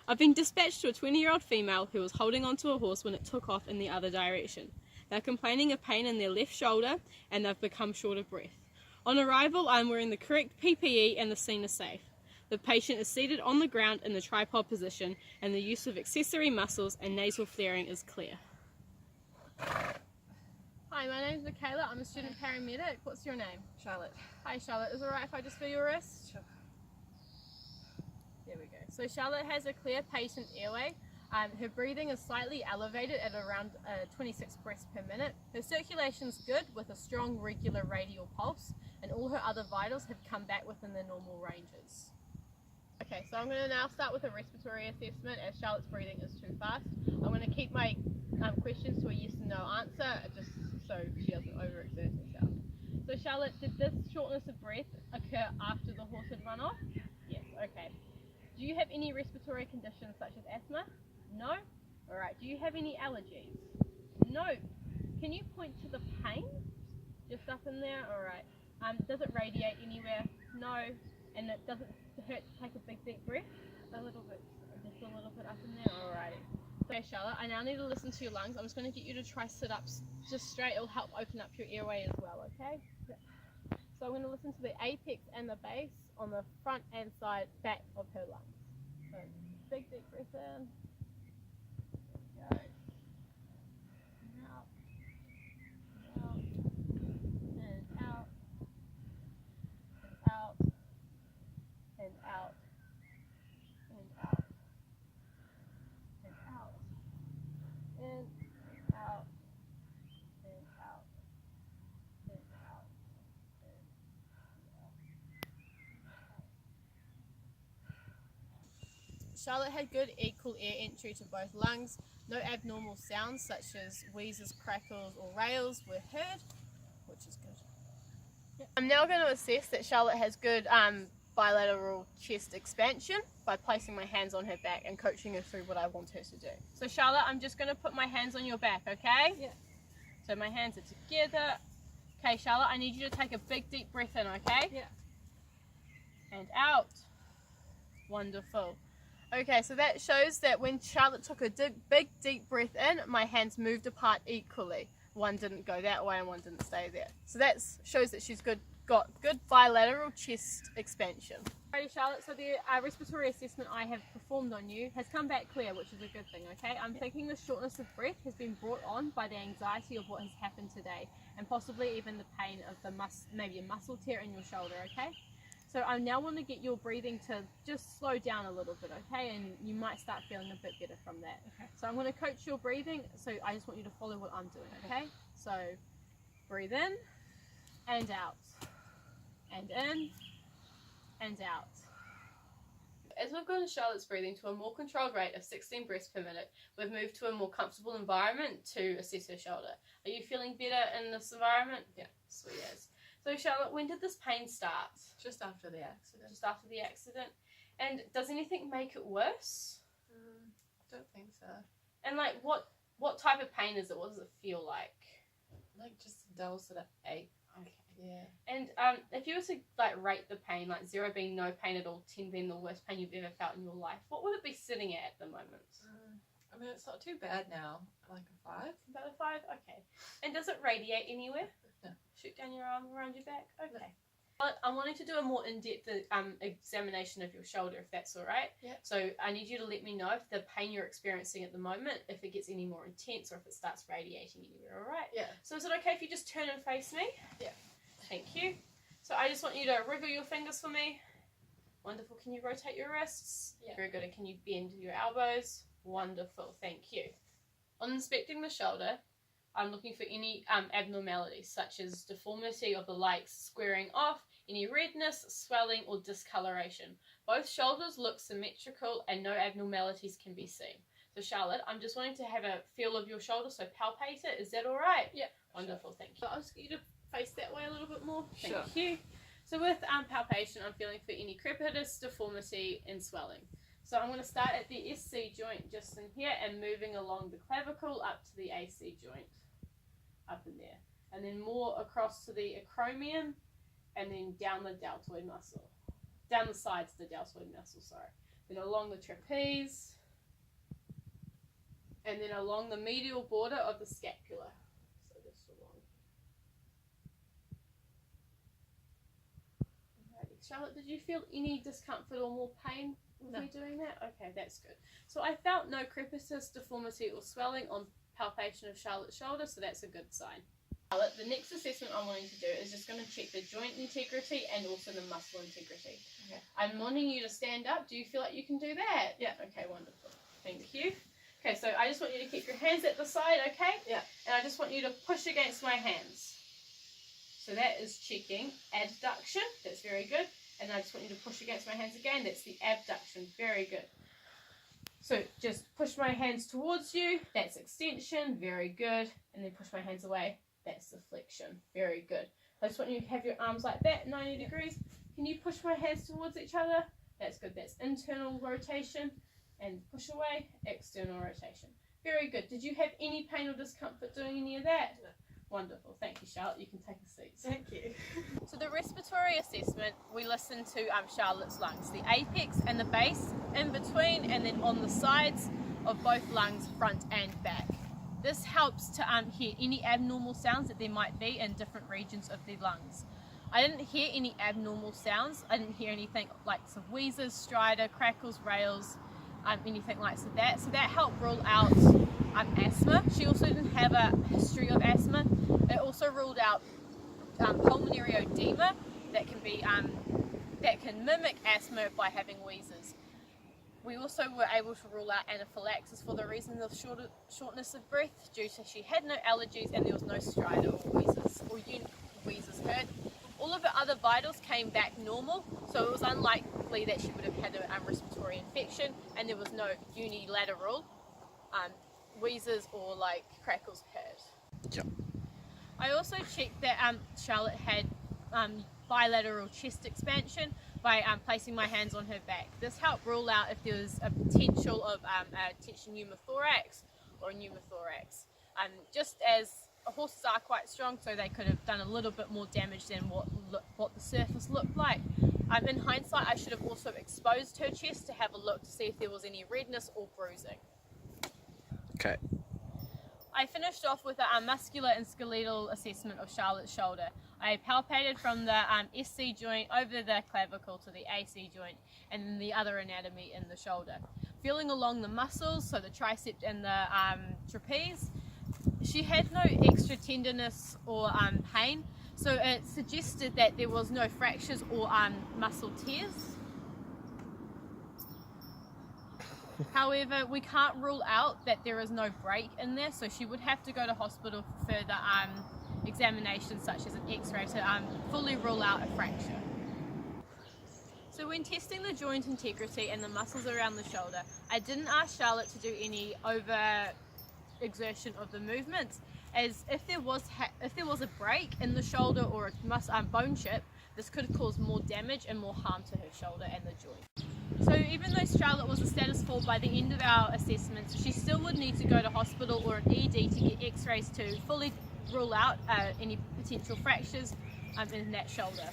I've been dispatched to a 20-year-old female who was holding onto a horse when it took off in the other direction. They're complaining of pain in their left shoulder and they've become short of breath. On arrival, I'm wearing the correct PPE and the scene is safe. The patient is seated on the ground in the tripod position and the use of accessory muscles and nasal flaring is clear. Hi, my name's Mikayla. I'm a student paramedic. What's your name? Charlotte. Hi Charlotte, is it alright if I just feel your wrist? Sure. There we go. So Charlotte has a clear patent airway. Her breathing is slightly elevated at around 26 breaths per minute. Her circulation's good with a strong regular radial pulse and all her other vitals have come back within the normal ranges. Okay, so I'm going to now start with a respiratory assessment as Charlotte's breathing is too fast. I'm going to keep my questions to a yes and no answer just so she doesn't overexert herself. So Charlotte, did this shortness of breath occur after the horse had run off? Yes, okay. Do you have any respiratory conditions such as asthma? No? Alright, do you have any allergies? No. Can you point to the pain? Just up in there? Alright. Does it radiate anywhere? No. And it doesn't hurt to take a big deep breath? A little bit. Just a little bit up in there? Alrighty. Okay Charlotte, I now need to listen to your lungs. I'm just going to get you to try sit-ups just straight. It'll help open up your airway as well, okay? So I'm going to listen to the apex and the base on the front and side back of her lungs. So big deep breath in. Go. Out. Out. And out. And out. And out. And out. And out. In, out, in, out, in, out, in, out. Charlotte had good equal air entry to both lungs. No abnormal sounds such as wheezes, crackles or rails were heard, which is good. Yep. I'm now going to assess that Charlotte has good bilateral chest expansion by placing my hands on her back and coaching her through what I want her to do. So Charlotte, I'm just going to put my hands on your back, okay? Yeah. So my hands are together. Okay, Charlotte, I need you to take a big deep breath in, okay? Yeah. And out. Wonderful. Okay, so that shows that when Charlotte took a big deep breath in, my hands moved apart equally. One didn't go that way and one didn't stay there. So that shows that she's got good bilateral chest expansion. Alrighty Charlotte, so the respiratory assessment I have performed on you has come back clear, which is a good thing, okay? I'm thinking the shortness of breath has been brought on by the anxiety of what has happened today and possibly even the pain of maybe a muscle tear in your shoulder, okay? So I now want to get your breathing to just slow down a little bit, okay? And you might start feeling a bit better from that. Okay. So I'm going to coach your breathing, so I just want you to follow what I'm doing, okay? So breathe in and out. And in, and out. As we've gone to Charlotte's breathing to a more controlled rate of 16 breaths per minute, we've moved to a more comfortable environment to assess her shoulder. Are you feeling better in this environment? Yeah, sweet as. So Charlotte, when did this pain start? Just after the accident. Just after the accident. And does anything make it worse? Don't think so. And like, what type of pain is it? What does it feel like? Like just a dull sort of ache. Okay. Yeah. And if you were to like rate the pain, like 0 being no pain at all, 10 being the worst pain you've ever felt in your life, what would it be sitting at the moment? I mean, it's not too bad now. Like a 5. About a 5? Okay. And does it radiate anywhere? No. Shoot down your arm around your back? Okay. No. But I'm wanting to do a more in-depth examination of your shoulder, if that's alright. Yeah. So I need you to let me know if the pain you're experiencing at the moment, if it gets any more intense or if it starts radiating anywhere, alright? Yeah. So is it okay if you just turn and face me? Yeah. Thank you. So I just want you to wriggle your fingers for me. Wonderful. Can you rotate your wrists? Yeah. Very good. And can you bend your elbows? Wonderful. Thank you. On inspecting the shoulder, I'm looking for any abnormalities such as deformity of the legs squaring off, any redness, swelling or discoloration. Both shoulders look symmetrical and no abnormalities can be seen. So Charlotte, I'm just wanting to have a feel of your shoulder, so palpate it. Is that alright? Yeah. Wonderful, sure. Thank you. I'll just get you to face that way a little bit more. Thank Sure. you. So with palpation, I'm feeling for any crepitus, deformity and swelling. So I'm going to start at the SC joint just in here and moving along the clavicle up to the AC joint. Up in there, and then more across to the acromion, and then down the deltoid muscle, down the sides of the deltoid muscle, sorry. Then along the trapeze, and then along the medial border of the scapula. So just along. Alrighty. Charlotte, did you feel any discomfort or more pain with me doing that? Okay, that's good. So I felt no crepitus, deformity or swelling on palpation of Charlotte's shoulder, so that's a good sign. Charlotte, the next assessment I'm wanting to do is just going to check the joint integrity and also the muscle integrity. Okay. I'm wanting you to stand up. Do you feel like you can do that? Yeah. Okay, wonderful. Thank you. Okay, so I just want you to keep your hands at the side, okay? Yeah. And I just want you to push against my hands. So that is checking adduction. That's very good. And I just want you to push against my hands again. That's the abduction. Very good. So just push my hands towards you. That's extension. Very good. And then push my hands away. That's the flexion. Very good. I just want you to have your arms like that, 90 degrees. Can you push my hands towards each other? That's good. That's internal rotation. And push away, external rotation. Very good. Did you have any pain or discomfort doing any of that? No. Wonderful. Thank you, Charlotte. You can take a seat. Thank you. So the respiratory assessment, we listened to Charlotte's lungs, the apex and the base, in between and then on the sides of both lungs, front and back. This helps to hear any abnormal sounds that there might be in different regions of the lungs. I didn't hear any abnormal sounds. I didn't hear anything like some wheezes, stridor, crackles, rails, anything like that. So that helped rule out asthma. She also didn't have a history of asthma. It also ruled out pulmonary edema that can be that can mimic asthma by having wheezes. We also were able to rule out anaphylaxis for the reason of shortness of breath due to she had no allergies and there was no stridor or wheezes heard. All of her other vitals came back normal, so it was unlikely that she would have had a respiratory infection, and there was no unilateral wheezes or like crackles heard. Yep. I also checked that Charlotte had bilateral chest expansion by placing my hands on her back. This helped rule out if there was a potential of a tension pneumothorax or a pneumothorax. Just as horses are quite strong, so they could have done a little bit more damage than what the surface looked like. In hindsight, I should have also exposed her chest to have a look to see if there was any redness or bruising. Okay. I finished off with a muscular and skeletal assessment of Charlotte's shoulder. I palpated from the SC joint over the clavicle to the AC joint and then the other anatomy in the shoulder. Feeling along the muscles, so the tricep and the trapeze, she had no extra tenderness or pain, so it suggested that there was no fractures or muscle tears. However, we can't rule out that there is no break in there, so she would have to go to hospital for further examinations such as an x-ray to fully rule out a fracture. So when testing the joint integrity and the muscles around the shoulder, I didn't ask Charlotte to do any over exertion of the movements, as if there was a break in the shoulder or a bone chip, this could cause more damage and more harm to her shoulder and the joint. So even though Charlotte was a status 4 by the end of our assessments, she still would need to go to hospital or an ED to get x-rays to fully rule out any potential fractures in that shoulder.